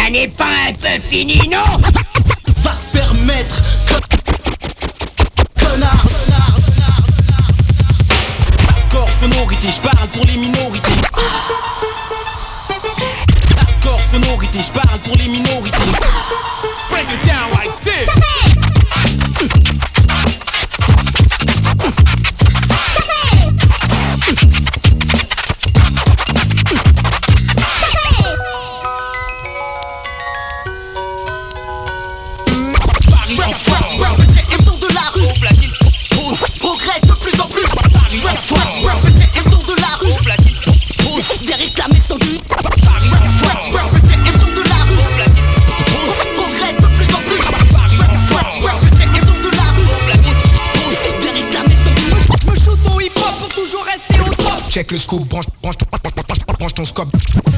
Ça n'est pas un peu fini, non? Va te faire mettre, connard. Accord sonorité, j'parle pour les minorités. Accord sonorité, j'parle pour les minorités. Break it down like this. Ils sont de la rue, progresse de plus en plus. Ils sont de la rue, véritable sont du. Ils sont de la rue, progresse de plus en plus. Ils sont de la rue, véritable sont du. Me shoot au hip-hop pour toujours rester au top. Check le scoop, branche ton scope.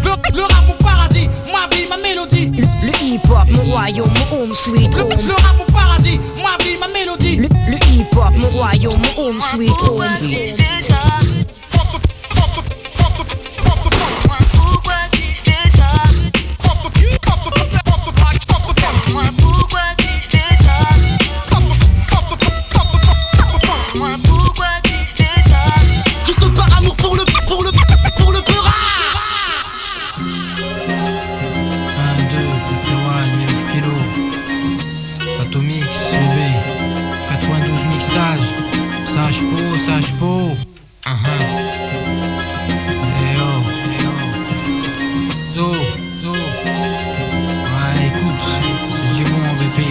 Le rap au paradis, ma vie, ma mélodie. Le hip-hop, mon royaume, mon home sweet home. Le rap au paradis, ma vie, ma mélodie. Le hip-hop, mon royaume, mon home sweet home. Sage beau. Zo. Ouais, écoute, c'est du bon bébé.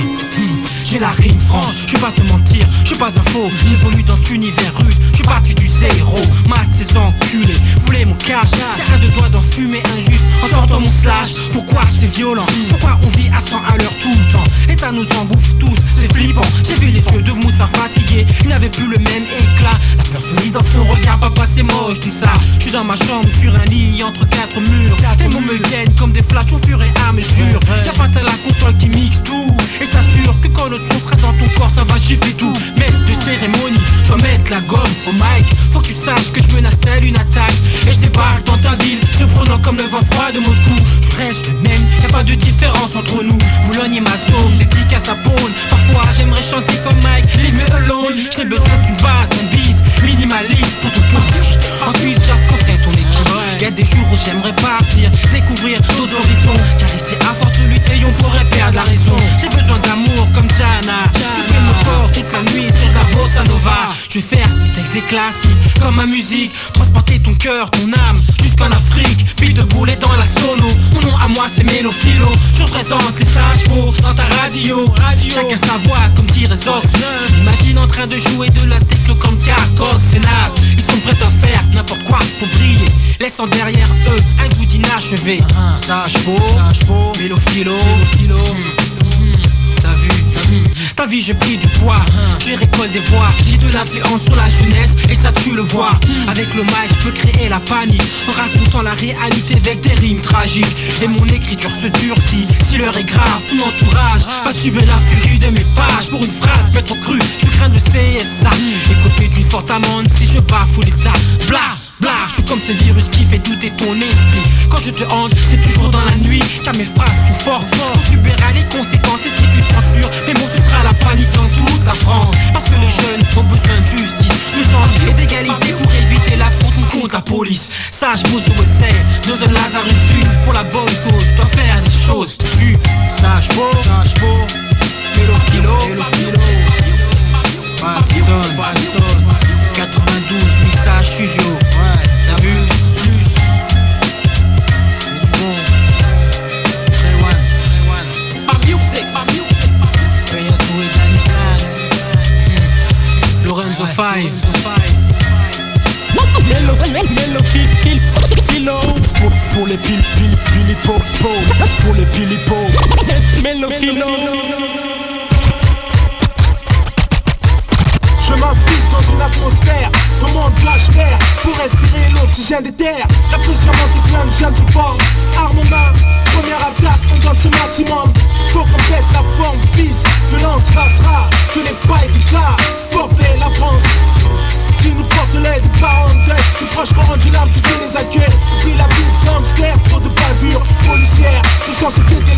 J'ai la rime franche, je vais pas te mentir, je suis pas un faux. J'évolue dans cet univers rude, je suis parti du zéro. Max ces enculés, voulez mon cash. J'ai un de doigts d'en fumer injuste en sortant mon slash. Pourquoi c'est violent? Pourquoi on vit à 100 à l'heure tout le temps? État nous en bouffe tous, c'est flippant. J'ai vu les yeux de Moussa fatigués, ils n'avaient plus le même éclat. La peur se lit dans son regard, papa c'est moche tout ça. Je suis dans ma chambre sur un lit entre quatre murs. Les mots me viennent comme des flashs au fur et à mesure. Y'a pas à la console qui mixe tout. Et je t'assure que quand le son sera dans ton corps, ça va chiffrer tout. Maître de cérémonie, je dois mettre la gomme au mic. Faut que tu saches que je menace telle une attaque. Et je débarque dans ta ville, se prenant comme le vent froid de Moscou. Je reste le même, y'a pas de différence entre nous. Boulogne et ma zone, dédicace à Pône. Parfois j'aimerais chanter comme Mike, leave me alone. J'ai besoin d'une base, d'un beat minimaliste pour te push. Ensuite j'affronterai ton équipe. Y'a des jours où j'aimerais partir, découvrir d'autres horizons. Car ici à force de lutter on pourrait perdre la raison. J'ai besoin d'amour comme Jana, souder mon corps toute la nuit sur ta bossa nova. Je vais faire des textes des classiques comme ma musique, transporter ton cœur, ton âme jusqu'en Afrique. Puis de boulet dans la sono, mon nom à moi c'est Mélophilo. Je représente les sages beaux dans ta radio. Chacun sa voix comme Tyrezox. Je m'imagine en train de jouer de la techno comme K-Cox, c'est naze. Ils sont prêts à faire n'importe quoi pour briller, laissant derrière eux un goût d'inachevé. Sage beau, Mélophilo. Ta vie j'ai pris du poids, je récolte des voix. J'ai de l'influence sur la jeunesse et ça tu le vois. Avec le mic je peux créer la panique en racontant la réalité avec des rimes tragiques. Et mon écriture se durcit, si l'heure est grave, tout m'entourage va subir la furie de mes pages. Pour une phrase pas trop crue, je crains de CSA et copier d'une forte amende si je bafoue l'état. Bla, je suis comme ce virus qui fait douter ton esprit. Quand je te hante, c'est toujours dans la nuit, car mes phrases sont fortes. Tu subiras les conséquences et si tu censures, mes mots ce sera la panique dans toute la France. Parce que les jeunes ont besoin de justice, de chance et d'égalité pour éviter l'affrontement contre la police. Sage Bozo essaie, dans un Lazarus Sud, pour la bonne cause, je dois faire des choses. Tu, sage beau, Mélophilo, Patson, 92 mixage studio. Ouais, t'as vu, plus. C'est du bon. Très one. My music. Payaso et Danny Plan. Lorenzo 5. Mélophilo. Pour les pilipo. Pour les pilipo. Mélophilo. Je m'infile dans une atmosphère. Comment dois-je faire pour respirer l'oxygène des terres? La pression monte et plein de jeunes se forment. Arme en main, première attaque, on donne ce maximum. Faut qu'on pète la forme, fils. Violence passera, que les pailles déclarent. Forfait la France qui nous porte l'aide, des parents en deuil. Des proches qui ont rendu l'âme, que Dieu les accueille. Et puis la vie de gangster, trop de bavures policières. Le sang c'est que des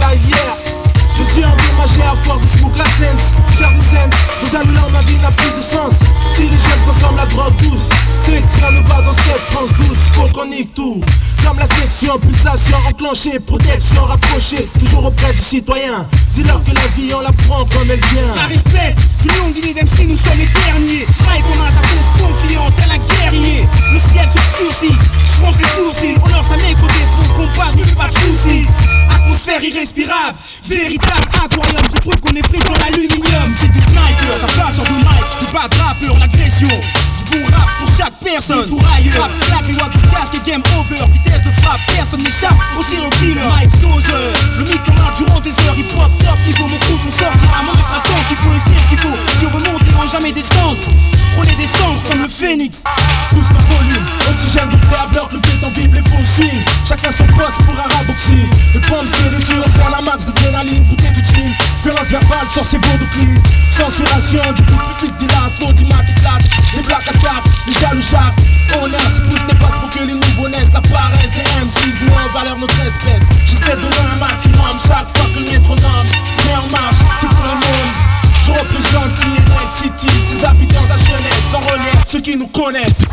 fort de smoke la sense. Gère des scènes, dans un moulin ma vie n'a plus de sens. Si les jeunes consomment la drogue douce, c'est que rien ne va dans cette France douce. Faut qu'on nique tout, comme la section, pulsation enclenchée, protection rapprochée, toujours auprès du citoyen. Dis-leur que la vie on la prend comme elle vient. Par espèce, d'une longue lignée d'MC, nous sommes les derniers. Raille hommage à Fonce, confiant, tel un guerrier. Le ciel s'obscurcit, je fronce les sourcils. On lance à mes côtés pour qu'on passe, je me fais pas de soucis. Atmosphère irrespirable, véritable aquarium. Ce truc qu'on effrite dans l'aluminium. J'ai des snipers, t'as pas sur de mic, j'dis pas de rappeur, l'agression. Du bon rap pour chaque personne, pour ailleurs. Rap, claque, les watts du casque et game over. Vitesse de frappe, personne n'échappe au serial killer. Mike Dozer, le mythe qu'on a durant des heures. Hip hop top niveau, mon crew, on sortira. Mon fera tant qu'il faut essayer ce qu'il faut. Si on veut monter, on jamais descendre. Prenez des cendres comme le phénix. Pousse le volume, oxygène de flare, bloc, le béton vibre, les faux swing. Chacun son poste pour un raboxy. Les pommes sur les yeux, c'est un max d'adrénaline, bouteille de gin. Violence verbale sur ces veaux de clean. Censuration, du bout de pupille dilate, l'audimat éclate. Les blagues attaquent, les jaloux jacques. Honneur, se pousse les passes pour que les nouveaux naissent. La paresse des MCs met en valeur notre espèce. J'essaie de donner un maximum chaque fois que le métronome se met en marche, c'est pour le monde. Je représente CNL City, ses habitants de la jeunesse, en relief ceux qui nous connaissent.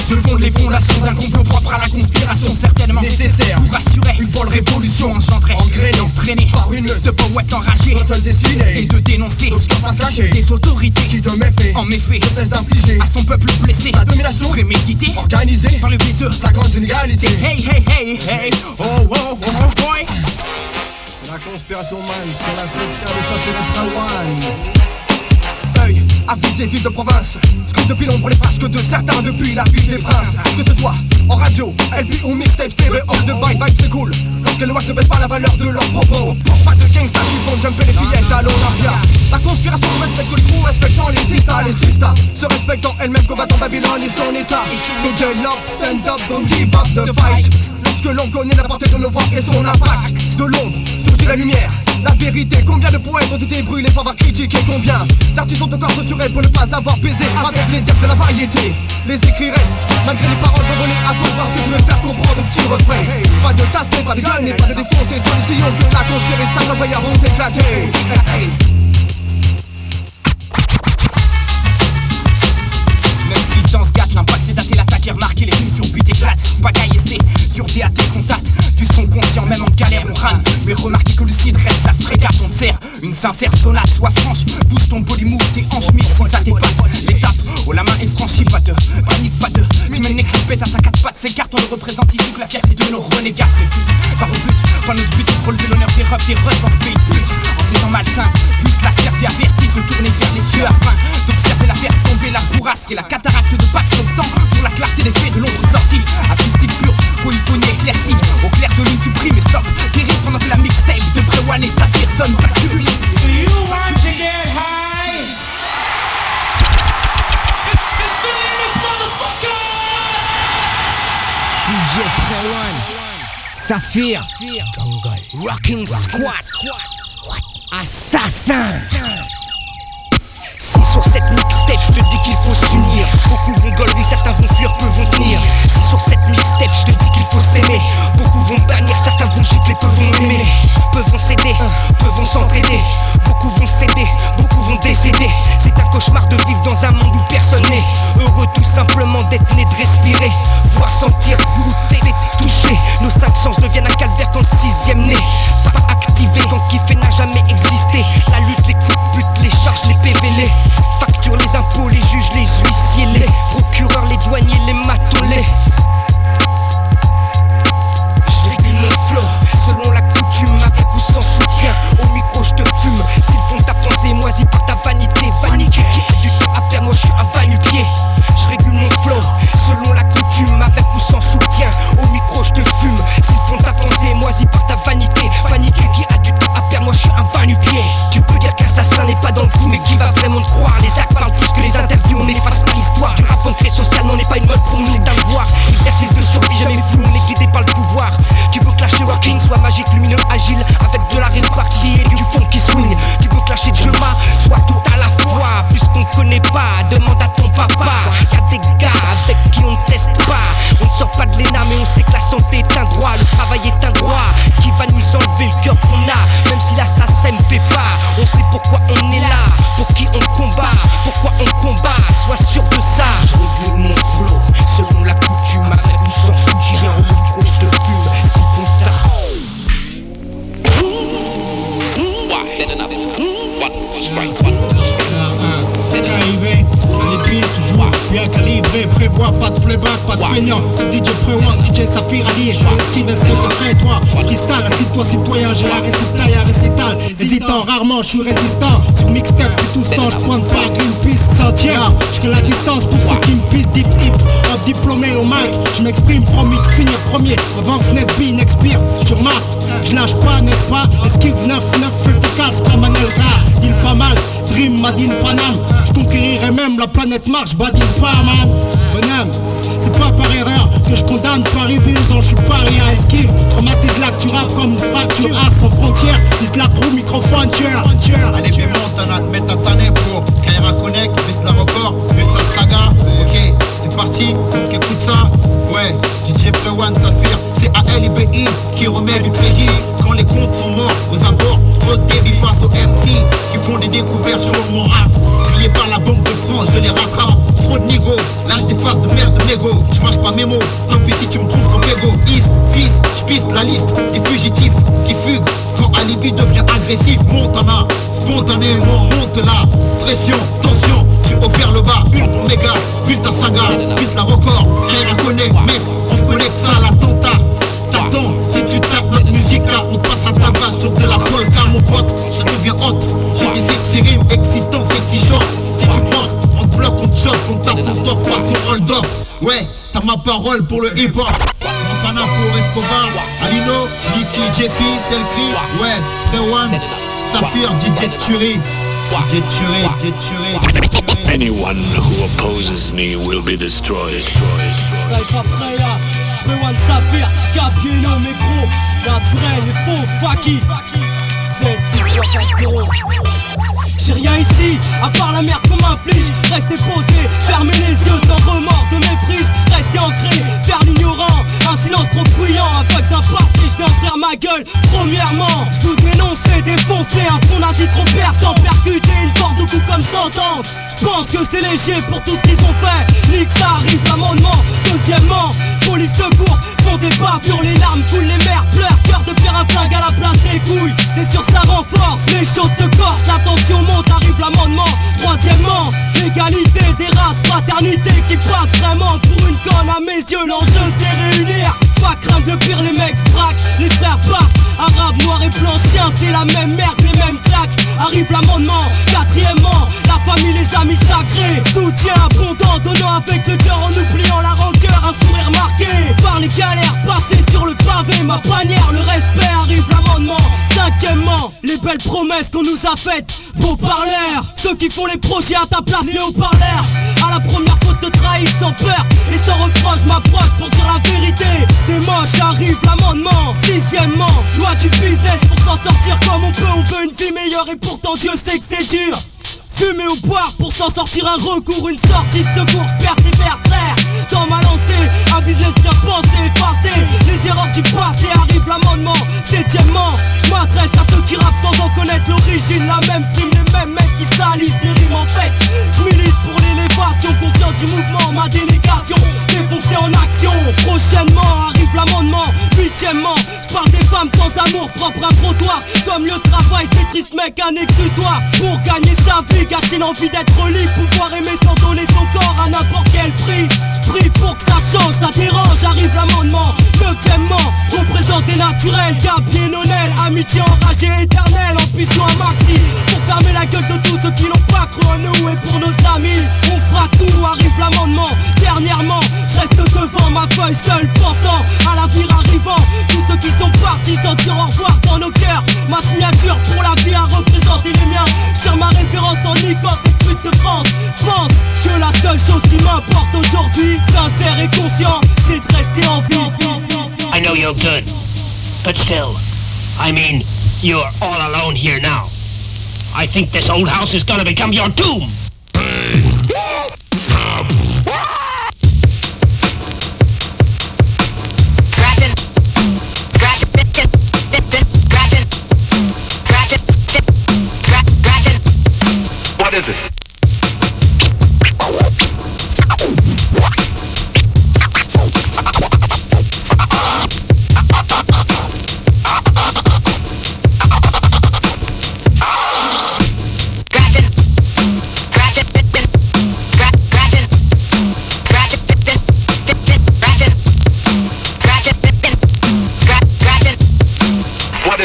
Je fonde les fondations d'un complot propre à la conspiration, certainement nécessaire pour assurer une folle révolution engendrée, entraînée par une meute de poètes enragés, seule destinée et de dénoncer des autorités qui de méfaits, en méfait, ne cesse d'infliger à son peuple blessé sa domination préméditée, organisée par le biais de flagrante inégalité. Hey hey hey hey, oh oh oh oh boy. C'est la conspiration man sur la section de Saint-Thérèse-Taïwan. Œil, avisé, ville de province. Script depuis l'ombre les frasques de certains depuis la ville des princes. Que ce soit en radio, LP ou mixtape, stéréo de vibe c'est cool. Lorsque le watch ne baisse pas la valeur de leurs propos. Pas de gangsta qui font jumper les fillettes à l'Olympia. La conspiration respecte le crew, respectant les sistas se respectant elles-mêmes, combattant Babylone et son état. So get love, stand up, don't give up the fight. Lorsque l'on connaît la portée de nos voix et son impact. De l'ombre surgit la lumière. La vérité, combien de poètes ont été brûlés pour avoir critiqué, combien d'artistes ont encore sur elle pour ne pas avoir baisé avec les dettes de la variété. Les écrits restent, malgré les paroles envolées à toi parce que tu veux faire comprendre au petit refrain. Pas de tasse, pas de gueule, pas de défoncer sur les sillons que la conspiration va y avoir éclaté. Même si le temps se gâte, l'impact est daté, l'attaque est remarquée, les films sur but éclatent. Bagaille essai, sur DAT contact. Du son conscient, même en galère on rame. Mais remarquez que le cid reste la frégate, on te sert une sincère sonate, sois franche. Bouge ton body move, tes hanches mises si ça t'épate. L'étape, oh la main est franchie, pas de panique, pas de mine pète à sa quatre pattes, s'écarte. On ne représente ici que la fierté de nos renégats. C'est le but, pas au but, pas notre but. Relever l'honneur des refs, des russes dans ce pays de plus. En ces temps malsains, plus la cervie avertie, se tourner vers les cieux afin d'observer la verse tomber, la bourrasque et la cataracte de bac temps pour la clarté des faits de l'ombre sortie. Acoustique pure, polyphonie éclaircie. Au clair de lune tu pries mais stop. Guéris pendant que la mixtape de Préwan et Saphir sonne saturée. DJ Préwan, Saphir, Rocking Squad, Assassin. Si sur cette mixtape je te dis qu'il faut s'unir, beaucoup vont gaulerie, certains vont fuir, peu vont tenir. Si sur cette mixtape je te dis qu'il faut s'aimer, beaucoup vont bannir, certains vont gicler, peu vont aimer. Peu vont céder, peu vont s'entraider, beaucoup vont céder, beaucoup vont décéder. C'est un cauchemar de vivre dans un monde où personne n'est heureux, tout simplement d'être né, de respirer, voir, sentir, goûter, toucher. Nos cinq sens deviennent un calvaire quand le sixième né pas activé, quand kiffer n'a jamais existé. La lutte, les coups de pute, les charges, les PV, les factures, les impôts, les juges, les huissiers, les procureurs, les douaniers, les matolés. Je régule mon flow selon la coutume, avec ou sans soutien. Au micro je te fume, s'ils font ta pensée moisie par ta vanité. Vanité qui a du temps à perdre, moi je suis un va-nu-pied. Je régule mon flow selon la coutume, avec ou sans soutien. Au micro je te fume, s'ils font ta pensée moisie assuré, prévois pas de playback, pas de feignant. C'est DJ Pre-One, DJ Saphir Ali. Je esquive, est-ce que t'es prêt toi? Freestyle, assis-toi citoyen, j'ai un récital, y'a un récital. Hésitant, rarement, je suis résistant. Sur mixtape, tout ce temps, je pointe pas Greenpeace, sentière. Je la distance pour ceux qui me pissent, deep hip. Hop diplômé au mic, je m'exprime, promis de finir premier. Avant que Nesby n'expire, je remarque, je lâche pas, n'est-ce pas? Esquive 9-9, efficace comme un LK. Deal pas mal, Dream, Madine, Paname. Je conquérirai même la planète Mars, badine pas, man. Bonhomme, c'est pas par erreur que je condamne Paris-Ville dont je suis pas rien. Esquive, traumatise l'acte, tu rappes comme une fracture. Art sans frontières, dis la crew, microphone, tueur. Allez, fais Montana, mets ta tannée pour Kaira Connect, vise la record, putain saga. Ok, c'est parti, donc écoute ça. Ouais, DJ Pre-One, Saphir, c'est ALIBI qui remet du crédit. Quand les comptes sont morts aux abords, trop de débit face aux MC qui font des découvertes sur mon rap. Crié par la Banque de France, je les rattrape. Trop de nigo, lâche des faces de merde de mégo. Je mâche pas mes mots, tant pis si tu me trouves trop bégo. Fils, j'piste la liste des fugitifs qui fuguent quand Alibi devient agressif. Montana, spontanément, monte la pression, tension. J'ai offert le bas, une pour mes gars. Vu ta saga, vise la record. Rien à connaître, mec, on se connecte ça à l'attentat. T'attends, si tu tapes notre musique là, on passe à ta base sur de la polka, mon pote. Ça devient hot, j'ai des sexy rimes, excitants, sexy short. Si tu crois, on te bloque, on te chope, on tape ton top façon hold up. Ouais, t'as ma parole pour le hip hop. Montana pour Escobar, Alino, Nicky, Jeffy, Stelcri. Ouais, Pre-One, Saphir, DJ Tuerie. DJ Tuerie. Anyone who opposes me will be destroyed. Cypher Preya, Pre-One Saphir, Gabrieno, Micro, naturel et faux, Faki. 7, 8, 3, 4, 0. J'ai rien ici, à part la merde comme un flige. Restez posé, fermez les yeux sans remords de méprise. Restez ancré, faire l'ignorant. Un silence trop bruyant, aveugle d'un passe et je vais en faire ma gueule. Premièrement, je vous dénoncer, défoncer un fond nazi trop perçant. Percuter une porte au cou comme sentence. Je pense que c'est léger pour tout ce qu'ils ont fait. Nique ça arrive l'amendement. Deuxièmement, police secours, font des bavures, les larmes coulent, les mères pleurent. Cœur de pierre à flingue à la place des couilles. C'est sûr ça renforce, les choses se corsent, la tension monte, arrive l'amendement. Troisièmement, l'égalité des races, fraternité qui passe vraiment pour une conne à mes yeux. L'enjeu c'est réunir, pas craindre le pire, les mecs braquent, les frères partent. Arabes, noirs et blancs, chiens, c'est la même merde, les mêmes claques. Arrive l'amendement. Quatrièmement, la famille, les amis sacrés. Soutien abondant, donnant avec le cœur en oubliant la rancœur. Un sourire marqué par les galères passées sur le pavé. Ma bannière, le respect, arrive l'amendement. Cinquièmement, les belles promesses qu'on nous a faites. Beaux parleurs, ceux qui font les projets à ta place, les haut-parleurs. À la première faute te trahis sans peur et sans reproche, m'approche pour dire la vérité. C'est moche, arrive l'amendement. Sixièmement, loi du business pour s'en sortir comme on peut. On veut une vie meilleure et pourtant Dieu sait que c'est dur. Fumer ou boire pour s'en sortir, un recours, une sortie de secours, persévère frère. Dans ma lancée, un business bien pensé, effacé. Les erreurs du passé, arrive l'amendement. Septièmement, je m'adresse à ceux qui rappent sans en connaître l'origine. La même film, les mêmes mecs qui salissent les rimes en fait. Je milite pour l'élévation, conscient du mouvement, ma délégation défoncée en action. Prochainement arrive l'amendement. Huitièmement, je parle des femmes sans amour, propre un trottoir. Comme le travail, c'est triste mec, un exutoire. Pour gagner sa vie, gâcher l'envie d'être libre, pouvoir aimer sans donner son corps à n'importe quel prix. Je prie pour que ça change, ça dérange, arrive l'amendement. Neuvièmement, représenter naturel, cap bien honnête, amitié enragée éternelle, ambition à maxi. Pour fermer la gueule de tous ceux qui n'ont pas cru en nous et pour nos amis, on fera tout, arrive l'amendement. Dernièrement, je reste devant ma feuille seul, pensant à l'avenir arrivant. Tous ceux qui sont partis sans dire au revoir dans nos cœurs. Ma signature pour la vie à représenter les miens. Je tire ma référence en Nikos, cette pute de France. Je pense que la seule chose qui m'importe aujourd'hui, sincère et conscient, c'est de rester en vie. I know you're good, but still, I mean, you're all alone here now. I think this old house is gonna become your tomb. What is it? Scratching,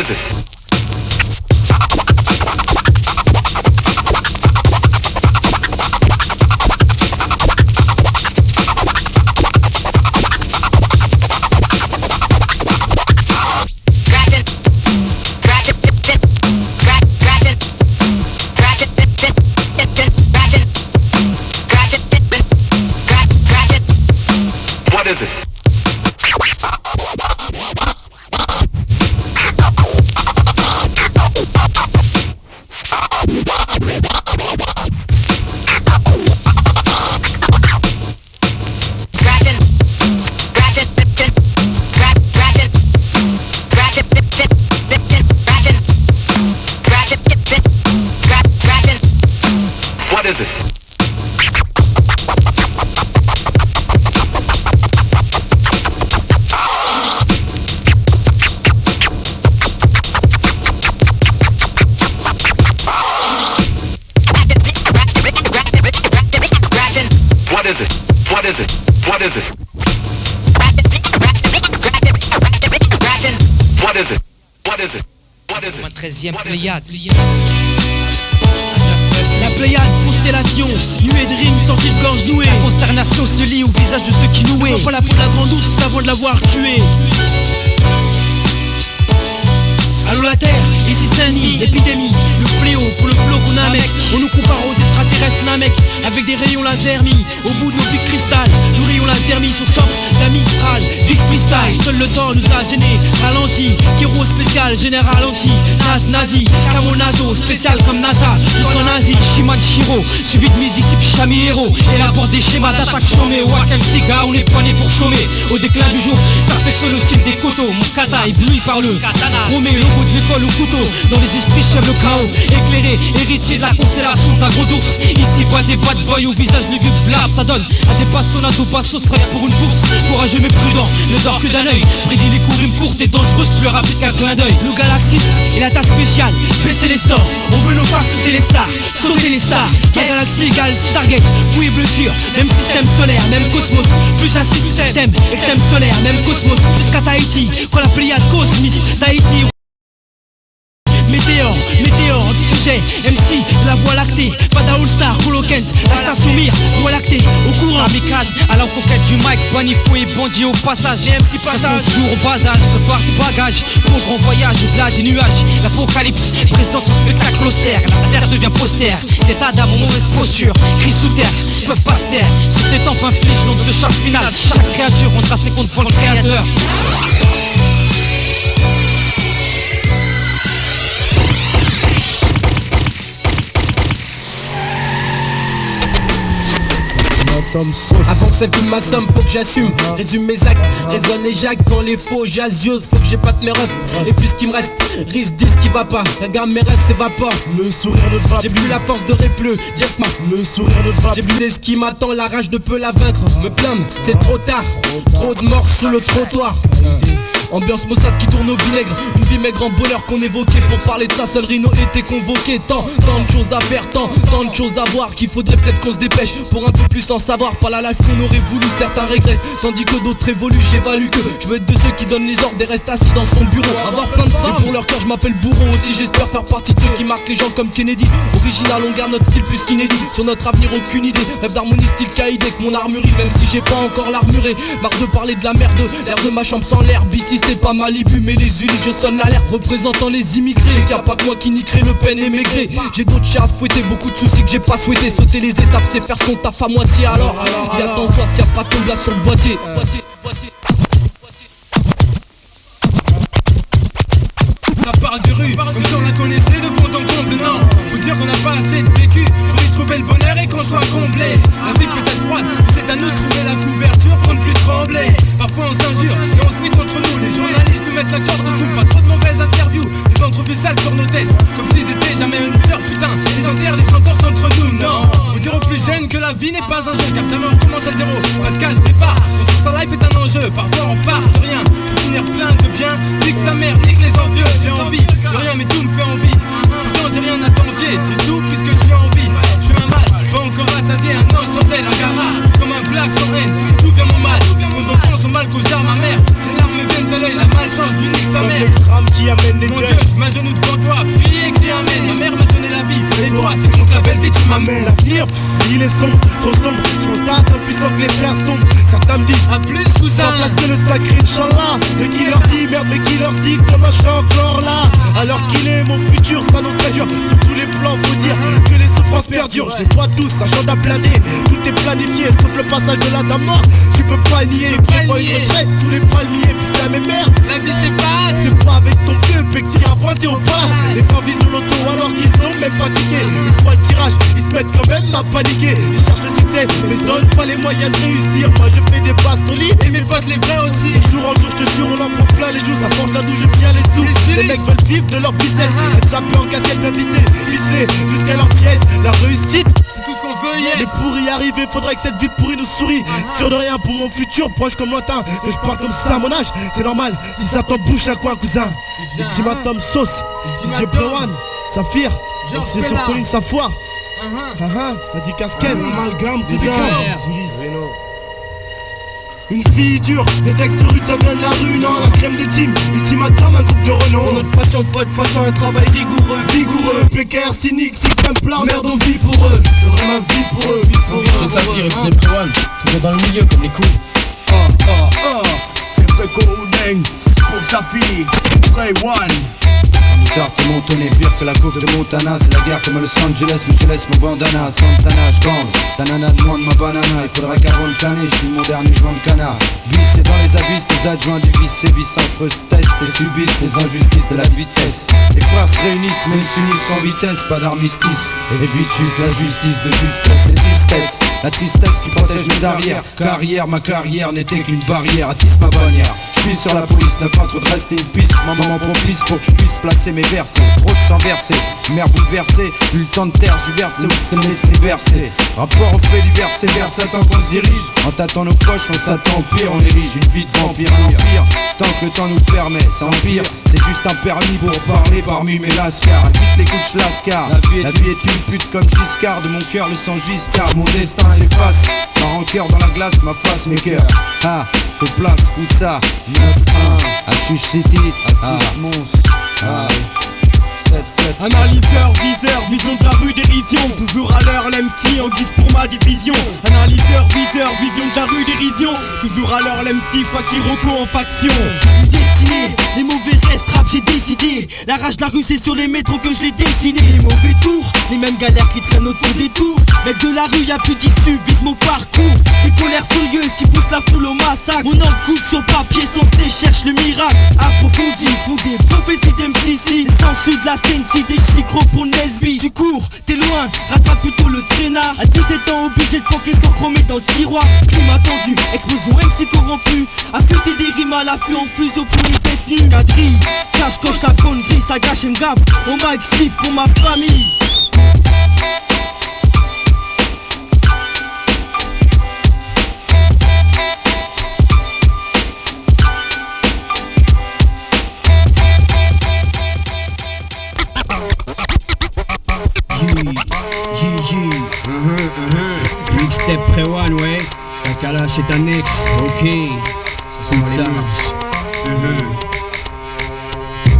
is it? What is it? What is it? What is it? What is it? What is it? What is it? What is it? What is it? 13e Pléiade. La Pléiade, constellation, nuée de rimes, sortie de gorge nouée. La consternation se lie au visage de ceux qui nouaient. Pas la peau de la grande ours avant de l'avoir tuée. Allô la terre, ici Saint-Denis, l'épidémie, le fléau pour le flot qu'on a mec. On nous compare aux extraterrestres Namek, avec des rayons laser mis au bout de nos pics cristal. Nos rayons laser mis sur socle d'un Mistral, big freestyle. Seul le temps nous a gênés, ralenti. Kéro spécial, général anti, nazi, Kamonazo, spécial comme NASA, jusqu'en Asie. Shiman Shiro, suivi de mes disciples Chami Hero. Élabore des schémas d'attaque chômés, au Wakam Siga, on est poigné pour chômer. Au déclin du jour, perfectionne le style des coteaux. Mon kata ébloui par le katana. Romé, logo de l'école au couteau, dans les esprits chèvre le chaos. Éclairé, héritier de la constellation d'un gros d'ours. Ici pas des bad boys au visage lugubre, blab, ça donne à des bastonades au bastos, rien pour une bourse. Courageux mais prudent, ne dort plus d'un œil. Prédit les courrimes courtes et dangereuses, plus rapide qu'un clin d'œil. Le galaxiste et la tasse spéciale, baisser les stores. On veut nos faire sauter les stars, sauter les stars. La galaxie égale Stargate, oui bleu sûr. Même système solaire, même cosmos. Plus un système, extrême solaire, même cosmos. Jusqu'à Tahiti, quand la Pléiade cosmis Tahiti. Météore, du sujet, MC, la voie lactée, pas d'All-Star, Colokent, la station Mir, voie lactée, au courant. Kamikaze, à la conquête du mic, Bonifou et bandit au passage. Les MC passage, toujours au bas âge, prépare tes bagages, pour grand voyage au-delà des nuages. L'apocalypse, présente son spectacle austère, la serre devient postère. Des tas d'âmes en mauvaise posture, cris sous terre, peuvent pas se taire. Sur tes tempes inflige l'onde de choc final. Chaque créature rendra ses comptes devant le créateur. Avant que ça fume ma somme, faut que j'assume. Résume mes actes, raisonne et jacques. Quand les faux j'asiose, faut que j'ai pas de mes refs. Et puis ce qui me reste, risque 10 qui va pas. Regarde mes rêves, c'est vapeur. Le sourire ne va. J'ai plus la force de répleu, Diasma. Le sourire ne va. J'ai vu ce qui m'attend, la rage de peu la vaincre. Me plaindre, c'est trop tard. Trop de morts sous le trottoir. Ambiance maussade qui tourne au vinaigre. Une vie maigre en bonheur qu'on évoquait. Pour parler de ça, seul Rino était convoqué. Tant de choses à faire, tant de choses à voir, qu'il faudrait peut-être qu'on se dépêche pour un peu plus en savoir. Pas la life qu'on aurait voulu, certains régressent, tandis que d'autres évoluent. J'évalue que je veux être de ceux qui donnent les ordres et restent assis dans son bureau. Avoir plein de femmes, et pour leur cœur je m'appelle bourreau. Aussi j'espère faire partie de ceux qui marquent les gens comme Kennedy. Original, on garde notre style plus qu'inédit. Sur notre avenir aucune idée, rêve d'harmonie style Kaïd avec mon armurerie. Même si j'ai pas encore l'armuré, marre de parler de la merde. L'air de ma chambre sans l'herbe, ici c'est pas Malibu mais les Ulis, je sonne l'alerte. Représentant les immigrés, j'ai qu'à pas que moi qui niquerai Le Pen et Maigret. J'ai d'autres chats à fouetter, beaucoup de soucis que j'ai pas souhaité. Sauter les étapes c'est faire son taf à moitié. Alors et attends-toi s'il y a pas de tombe là sur le boîtier. Ça parle de rue, comme si on la connaissait de fond en comble. Non, faut dire qu'on n'a pas assez de vécu pour y trouver le bonheur et qu'on soit comblé. La vie peut être froide, c'est à nous de trouver la couverture pour ne plus trembler. Parfois on s'injure et on se mit entre nous. Les journalistes nous mettent la corde au cou, pas trop de mauvaises interviews. Des entrevues sales sur nos tests, comme s'ils étaient jamais un auteur. Putain, ils enterrent les entorses entre nous. Non, faut dire aux plus jeunes que la vie n'est pas un jeu, car jamais on recommence à zéro. Pas de casse départ, construire sa life est un enjeu. Parfois on part de rien pour finir plein de bien. Nique sa mère, nique les envieux. J'ai envie de rien mais tout me fait envie. Pourtant j'ai rien à t'envier, j'ai tout puisque j'ai envie. Je suis un mal, pas encore rassasié, un ange sans aile, un gamin comme un black sans haine. Tout vient mon mal, quand je repense au mal causé à ma mère. Les larmes me viennent de l'œil, la malchance, je lui nique sa mère. femme qui amène les Mon deuils. Dieu, je m'agenouille devant toi, prier que tu amènes. Ma mère m'a donné la vie, et toi, c'est contre la belle vie tu m'amènes. L'avenir, il est sombre, trop sombre. Je constate impuissant que les frères tombent. Certains me disent, à plus cousin. sans placer le sacré Inch'Allah. Mais qui leur dit, merde, mais qui leur dit que demain je serai encore là. Alors qu'il est mon futur, ça s'annonce très dur. Sur tous les plans, faut dire que les souffrances perdurent. Je les vois tous, agenda blindé. Tout est planifié, sauf le passage de la dame morte. Tu peux pas nier, prévois une retraite sous les palmiers. Putain, mais merde, la vie c'est pas. c'est pas avec ton vieux bec qui a pointé au palace. Les frères visent le loto alors qu'ils ont même pas tiqué. Une fois le tirage, ils se mettent quand même à paniquer. Ils cherchent le succès, mais donnent pas les moyens de réussir. Moi je fais des passes solides, Et mes potes les vrais aussi. et jour en jour je te jure on en prend plein les jours. Ça forge là d'où je viens les sous. Les mecs veulent vivre de leur business. Être sapé en casquette bien vissée, ficelée jusqu'à leur vieillesse. La réussite, C'est tout ce qu'on veut, yes. mais pour y arriver, faudrait que cette vie pourrie nous sourie. Sûr de rien pour mon futur, proche comme lointain. Que je parle comme ça à mon âge, c'est normal. Si ça t'en bouche à quoi, cousin? Ultimatum Sauce, DJ Prewan, Saphir, George c'est sur Pena. Colline Safoir. Ça dit casquette, amalgame, cousin. Une fille dure, des textes rudes, ça vient de la rue, non, la crème des teams. Ultimatum, un groupe de renom. Pour notre passion, faut être patient, un travail rigoureux, vigoureux. Précaire, cynique, système plat, merde, on vit pour eux. Je donnerai ma vie pour eux. Je Saphir et DJ Prewan, toujours dans le milieu comme les couilles. C'est vrai qu'au dingue, pour sa fille, Prewan. Tard que Monton est pire que la coupe de Montana. C'est la guerre comme Los Angeles, mais je laisse mon bandana. Santana, j'bande, ta nana demande ma banana. Il faudra qu'avant le canet, je fume mon dernier joint de canard. Glissé dans les abysses, les adjoints du vice sévissent entre ce test et subissent les injustices de la vitesse. Les frères se réunissent mais ils s'unissent en vitesse, pas d'armistice. Évite juste la justice de justesse et tristesse. La tristesse qui protège mes arrières. Carrière, ma carrière n'était qu'une barrière. Attisse ma bannière, j'pisse sur la police, neuf trop de rester une piste. Maman propice pour que je puisse placer mes versets. Trop de sang versé, mère bouleversée. Plus le temps de tergiverser ou de se laisser bercer. Rapport au fait divers, c'est vers Satan qu'on se dirige. En tâtant nos poches, on s'attend au pire. On érige une vie de vampire, un empire. Tant que le temps nous le permet, c'est empire. C'est juste un permis pour parler parmi mes lascars. Vite les coups de lascar. La vie est une pute comme Giscard. De mon cœur le sang Giscard. Mon destin s'efface. Ma rancœur dans la glace, ma face, mes cœurs. Ah, fais place, écoute ça. 9-1, Hachiche City, Atis Mons. Analyseur, viseur, vision de la rue, dérision. Toujours à l'heure, l'MC en guise pour ma division. Analyseur, viseur, vision de la rue, dérision. Toujours à l'heure, l'MC, Fakiroko en faction. Destiné, les mauvais restes, rap j'ai décidé. La rage de la rue c'est sur les métros que je l'ai dessiné. Les mauvais tours, les mêmes galères qui traînent autour des tours. Mec de la rue y'a plus d'issue, vise mon parcours. Des colères furieuses qui poussent la foule au massacre. Mon encre coule sur papier censé cherche le miracle. Approfondi, fondé, prophétie d'MCC. Sans sud de la scène si des chicros pour Nesby. Tu cours, t'es loin, rattrape plutôt le traînard. À 17 ans obligé de poker sans chromé dans le tiroir. Climat tendu, explosion MC corrompu. Affûté des rimes à l'affût en fuseau pour les têtes nues. Quadrille, cache coche la cône grise, ça gâche et me gaffe. Au mic chiffre pour ma famille. Mixtape Prewan, ouais. Ta calache est un ex, ok. Ça sent ça.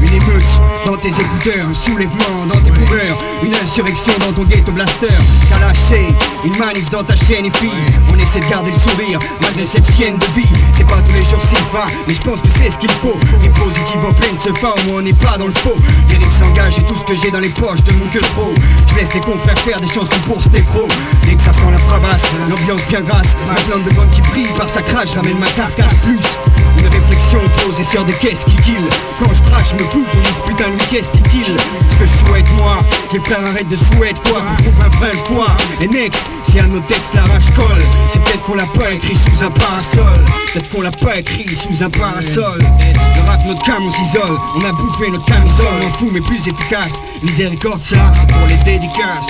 Une émeute dans tes écouteurs, un soulèvement dans tes poumeurs, une insurrection dans ton ghetto blaster. Kalash c'est une manif dans ta chaîne et fille. On essaie de garder le sourire malgré cette chienne de vie. C'est pas tous les jours sylvain, mais je pense que c'est ce qu'il faut. Une positive en pleine se forme où on n'est pas dans le faux. L'Éric s'engage et tout ce que j'ai dans les poches de mon queue pro. Je laisse les confrères faire des chansons pour Stéphro. Dès que ça sent la frabasse, l'ambiance bien grasse. Un plan de bande qui brille par sa crache, ramène ma carcasse plus. Une réflexion posée sur des caisses qui kill. Quand je crache, je me fous qu'on dise putain lui qu'est-ce qui kill. Ce que je souhaite moi, que les frères arrêtent de souhaiter quoi. Qu'on trouve un brin de foi. Et next, si un de nos textes la rage colle, c'est peut-être qu'on l'a pas écrit sous un parasol. Peut-être qu'on l'a pas écrit sous un parasol. Le rap notre cam on s'isole. On a bouffé notre camisole. On m'en fout mais plus efficace. Miséricorde ça, c'est pour les dédicaces.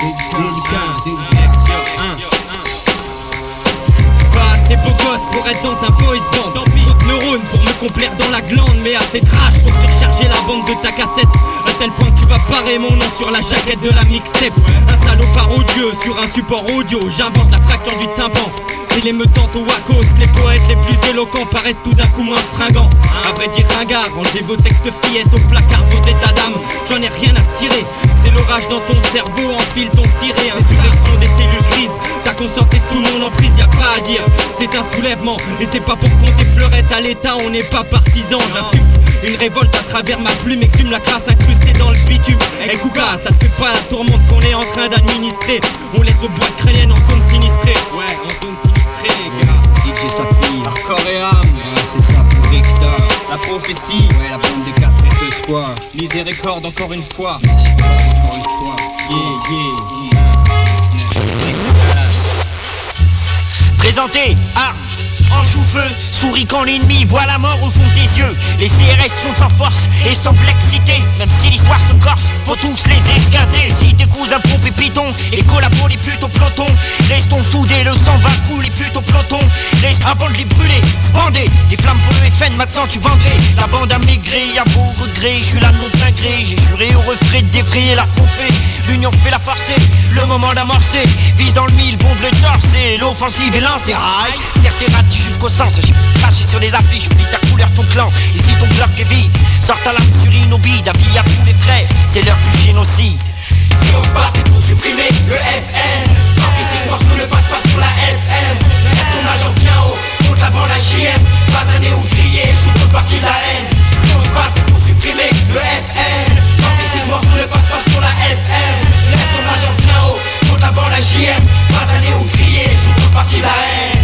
Assez beau gosse pour être dans un boys band. Trop de neurones pour me complaire dans la glande. Mais assez trash pour surcharger la bande de ta cassette. À tel point que tu vas parer mon nom sur la jaquette de la mixtape. Un salopard odieux sur un support audio. J'invente la fracture du tympan. Si les meutants au Wacos, les poètes les plus éloquents paraissent tout d'un coup moins fringants. À vrai dire ringard, rangez vos textes fillettes au placard, vos états d'âme. J'en ai rien à cirer, c'est l'orage dans ton cerveau, enfile ton ciré. Insurrection des cellules grises, ta conscience est sous mon emprise, y'a pas à dire. C'est un soulèvement, et c'est pas pour compter fleurettes à l'état, on n'est pas partisans. J'insuffle une révolte à travers ma plume, exhume la crasse incrustée dans le bitume. Et Kouka, ça se fait pas la tourmente qu'on est en train d'administrer. On laisse vos boîtes créliennes en zone sinistrée. Ouais, en zone sinistrée, les gars. DJ Safi, corps et âme. Ouais, c'est ça pour Ricta. La prophétie, ouais, la bande des 4 et 2 squares. Miséricorde encore une fois. Miséricorde encore une fois. Présentez, armes, enjoue-feu, souris quand l'ennemi voit la mort au fond de tes yeux. Les CRS sont en force et semblent exciter. Même si l'histoire se corse, faut tous les esquinter. Si tes cousins pompent et pitons et collabos les plutôt pelotons, restons soudés, le sang va couler plutôt peloton. Reste avant de les brûler, bandé. Des flammes pour le FN, maintenant tu vendrais. La bande a maigré, à vos regrets, je suis là de mon plein gré. J'ai juré au refrain de défrayer la fronfée. L'union fait la forcer, le moment d'amorcer. Vise dans le mille, bombe le torse et l'offensive est lancée. Aïe, serre tes ratis jusqu'au sens. J'ai craché sur les affiches, oublie ta couleur, ton clan. Ici ton bloc est vide, sors ta lame sur Inobide. Habille à tous les frais, c'est l'heure du génocide. Si on se bat c'est pour supprimer le FN. Ici ce morceau ne passe pas sur la FM. Lève ton agent bien haut, contre la bande JM. Pas un nez ou grillé, je suis toute partie de la haine. Si on se bat c'est pour supprimer le FN. Ici ce morceau ne passe pas sur la FM. Lève ton agent bien haut, contre la bande JM. Pas un nez ou grillé, je suis toute partie de la haine.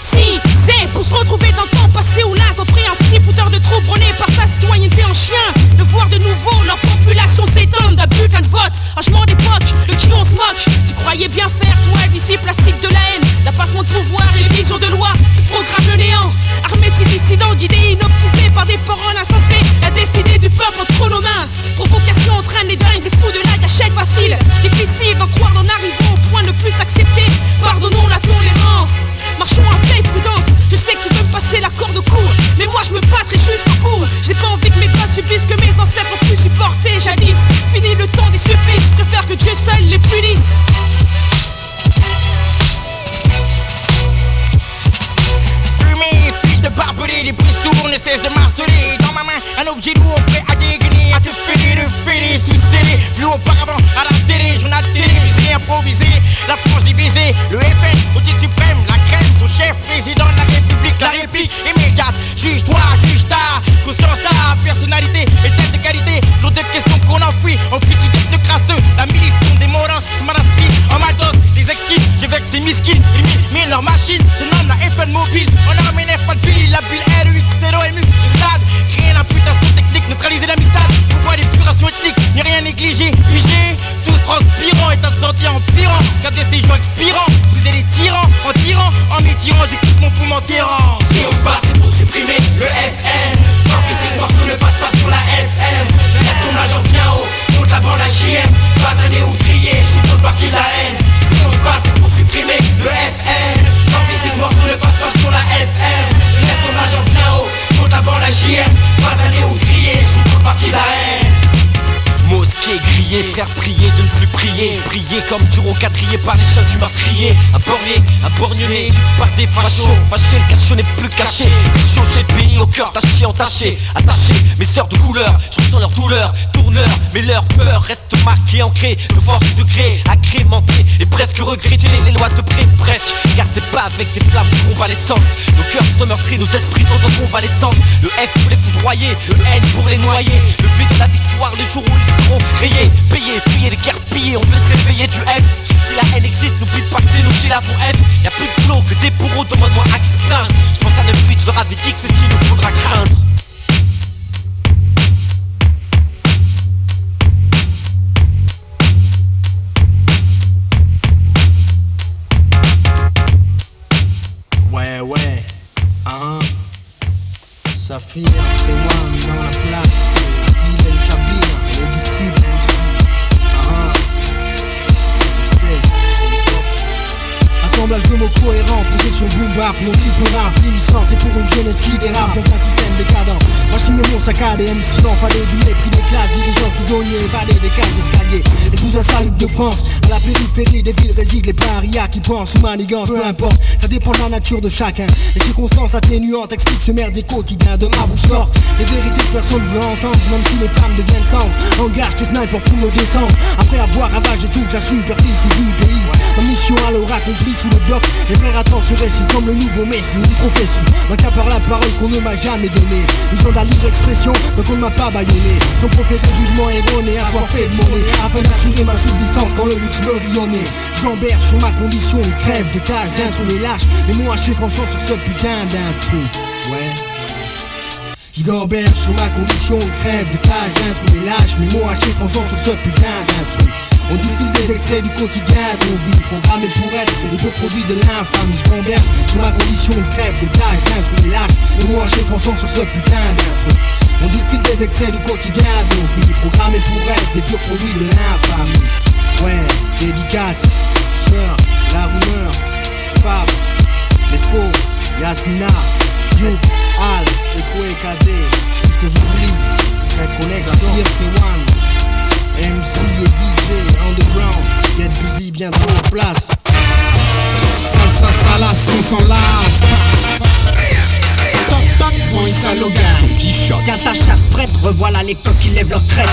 Si, c'est pour se retrouver dans le temps passé où l'incompréhensible fouteur de troubles rené par sa citoyenneté en chien. De voir de nouveau leur population s'éteindre d'un butin de vote. Changement d'époque, de qui on se moque. Tu croyais bien faire, toi, disciple acide de la haine. L'apassement de pouvoir et les visions de loi qui programme le néant. Armétique dissident, guidé, inoptisé par des paroles insensées. La destinée du peuple entre nos mains. Provocation entraîne les dingues, les fous de la gâchette facile. Difficile d'en croire d'en arriver au point de ne plus s'accepter. Pardonnons la tolérance. Marchons en paix et prudence. Je sais que tu veux me passer la corde au cou, mais moi je me battrai jusqu'au bout. J'ai pas envie que mes gosses subissent que mes ancêtres ont pu supporter jadis. Fini le temps des supplices, je préfère que Dieu seul les punisse. Fumée, fil de barbelé, les bruits sourds ne cessent de marceler. Dans ma main, un objet lourd prêt à dégainer, à te filer, sous scellé. Vu auparavant à la télé, journal télévisé, improvisé. La France divisée, le FN, au titre suprême, la crème, son chef, président de la République, la réplique immédiate. Juge-toi, juge ta conscience, ta personnalité est-elle de qualité? L'eau de questions qu'on enfouit, on fuit sous tête de crasseux. La milice tombe des moros, marassi, en maldos, des exquis. Je vexe ces misquines, ils mille leur machine. Je nomme la FN mobile, on a ramené pas de pile, la pile R8, MU, le stade. Créer l'imputation technique, neutraliser l'amistad. Pourquoi l'épuration ethnique, ni rien négligé, figé. Tous transpirants, état de santé empirant. Garder ces gens expirants, briser les tyrans. En tirant, en m'étirant, j'écoute mon poumon tyran. Si on se bat c'est pour supprimer le FN. Ici ce morceau ne passe pas sur la FM. Lève ton agent bien haut, contre la bande JM. Pas un nez ou grillé, je suis toute partie de la haine. Si on se bat c'est pour supprimer le FN. Ici ce morceau ne passe pas sur la FM. Lève ton agent bien haut, contre la bande JM. Pas un nez ou grillé, je suis toute partie de la haine. Mosquée grillée, frère prier de ne plus prier. Je brillais comme du rocadrier par les chats du meurtrier. Un borgnonné, par des fachos. Fâché, le cachot n'est plus caché. C'est chaud chez le pays, au cœur taché, entaché. Attaché, mes sœurs de couleur, je ressens leur douleur. Tourneur, mais leur peur reste marquée, ancrée. De force de gré, agrémentée et presque regrettée. Les lois de près, presque. Car c'est pas avec des flammes de convalescence. Nos cœurs sont meurtris, nos esprits sont en convalescence. Le F pour les foudroyer, le N pour les noyer. Le V de la victoire, le jour où ils seront rayés, payés, fuyés, les guerres pillées. On veut s'éveiller du F. Si la haine existe, n'oublie pas que c'est nous qui l'avons F. Y'a plus de flots que des bourreaux, demande-moi à qui se plaindre. J'pense à 9-8, je leur avais dit que c'est ce qu'il nous faudra craindre. Ouais, Saphir, Préwan, dans la place. Style El Kabir, le disciple MC. Assemblage de mots cohérents, posés sur sur boom bap, mon triple rap, l'immense c'est pour une jeunesse qui dérape dans un système décadent. Machine mon sac à des MC, fallait du mépris des classes, dirigeants prisonniers, évadés des cages d'escalier. Et tout un salut de France, à la périphérie des villes résident les parias qui pensent ou manigance, peu importe, ça dépend de la nature de chacun. Les circonstances atténuantes expliquent ce merdier quotidien de ma bouche forte. Les vérités que personne veut entendre, même si les femmes deviennent cendres. Engage tes snipers pour me descendre, après avoir ravagé toute la superficie du pays. Ma mission alors accomplie sous le bloc, les frères attendent ce récit comme le nouveau Messi, une prophétie. M'accapare la parole qu'on ne m'a jamais donnée. Ils ont de la libre expression, donc on ne m'a pas baïonné. Ils ont proféré le jugement erroné, assoiffé de monnaie, afin d'assurer ma subsistance quand le luxe me rionnait. Je gamberge sur ma condition, crève de tâches, d'intrus les lâches, mais moi je suis tranchant sur ce putain d'instru. Ouais. Je gamberge sur ma condition, crève de tâches, d'intrus les lâches, mais moi je suis tranchant sur ce putain d'instru. On distille des extraits du quotidien de nos vies, programmés pour être les peu produits de l'infamie. Je gamberge sur ma condition, crève de tâches, d'intrus les lâches, mais moi je suis tranchant sur ce putain d'instru. On distille des extraits du quotidien de nos vies, programmés pour être des purs produits de l'infamie. Ouais, dédicace, Sœur, la rumeur, Fab, les faux, Yasmina, Duke, Al, Eko et Kazé. Tout ce que j'oublie, Secret Connection, Zafir, P1, MC et DJ, Underground, Get Busy bientôt en place. Salsa, salas, on s'en lasse. Toc toc, bon il Logan qui shot. Tiens ta chatte prête, revoilà les coqs qui lèvent leur crête.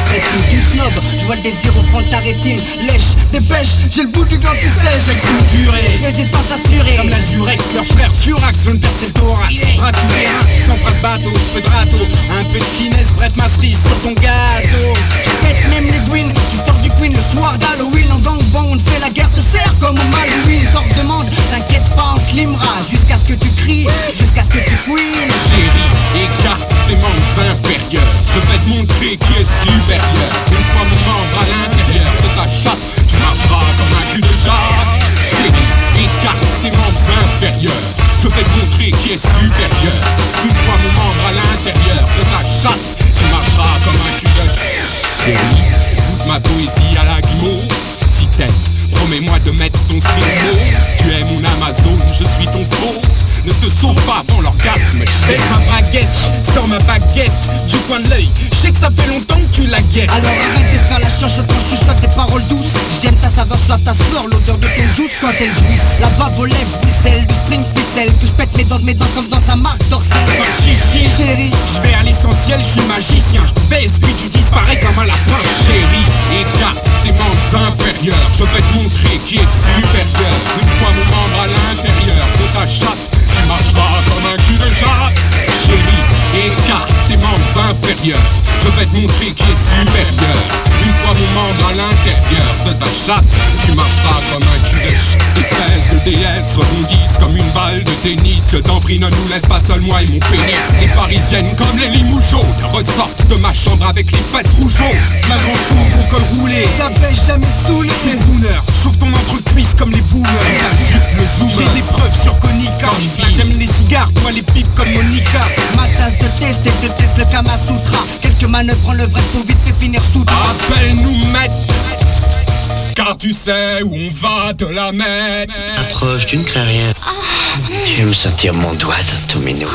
Une snob, je vois le désir au fond de ta rétine. Lèche, dépêche, j'ai le bout du gant qui sèche. Sexe durée, résistance assurée. Comme la Durex, leur frère Furax veut me percer le thorax. Bras tout terrain, sans phrase bateau, peu de râteau, un peu de finesse, bref ma cerise sur ton gâteau. Je pète même les Gwyn, qui sortent du Queen le soir d'Halloween. En gangbang, on fait la guerre, te sert comme au Halloween. T'en demande, t'inquiète pas, on climera. Jusqu'à ce que tu cries, jusqu'à ce que tu queen. Chérie, écarte tes membres inférieurs. Je vais te montrer qui est supérieur. Une fois mon membre à l'intérieur de ta chatte, tu marcheras comme un cul de jatte. Chérie, écarte tes membres inférieurs. Je vais te montrer qui est supérieur. Une fois mon membre à l'intérieur de ta chatte, tu marcheras comme un cul de jatte. Chérie, goûte ma poésie à la guimauve. Si t'aimes, promets-moi de mettre ton stylo. Tu es mon Amazon, je suis ton faux. Ne te sauve pas avant l'orgasme. Laisse ma baguette, sors ma baguette du coin de l'œil. Je sais que ça fait longtemps que tu la guettes. Alors arrête de faire la chochotte quand je chuchote des paroles douces. J'aime ta saveur, soif, ta sueur, l'odeur de ton juice quand elle jouisse. La bave aux lèvres, ruisselle, du string ficelle. Que je pète mes dents comme dans un marque dorsale. Chichi, chérie, je vais à l'essentiel, je suis magicien. Je te baisse puis tu disparais comme un lapin. Chérie, écarte tes membres inférieurs. Je vais te montrer qui est supérieur. Une fois mon membre à l'intérieur de ta chatte, tu marcheras comme un cul de jatte. Chérie, écarte tes membres inférieurs. Je vais te montrer qui est supérieur. Une fois mon membre à l'intérieur de ta chatte, tu marcheras comme un cul de jatte. Tes fesses de déesse rebondissent comme une balle de tennis. T'en prie, ne nous laisse pas seul, moi et mon pénis. Les parisiennes comme les limouchons ressortent de ma chambre avec les fesses rougeaux. Ma grande chouve au col roulé, la pêche jamais saoulée. Je suis crooner, chauffe ton entre-cuisse comme les boomers. C'est ta jupe, le zoom. J'ai des preuves sur Konica. J'aime les cigares, toi les pipes comme Monica. Ma tasse de thé, c'est que je teste le Kama Sutra. Quelques manœuvres en levrette pour vite fait finir sous toi. Appelle-nous maître, car tu sais où on va te la mettre. Approche, tu ne crains rien. Tu veux me sentir mon doigt dans ton minou.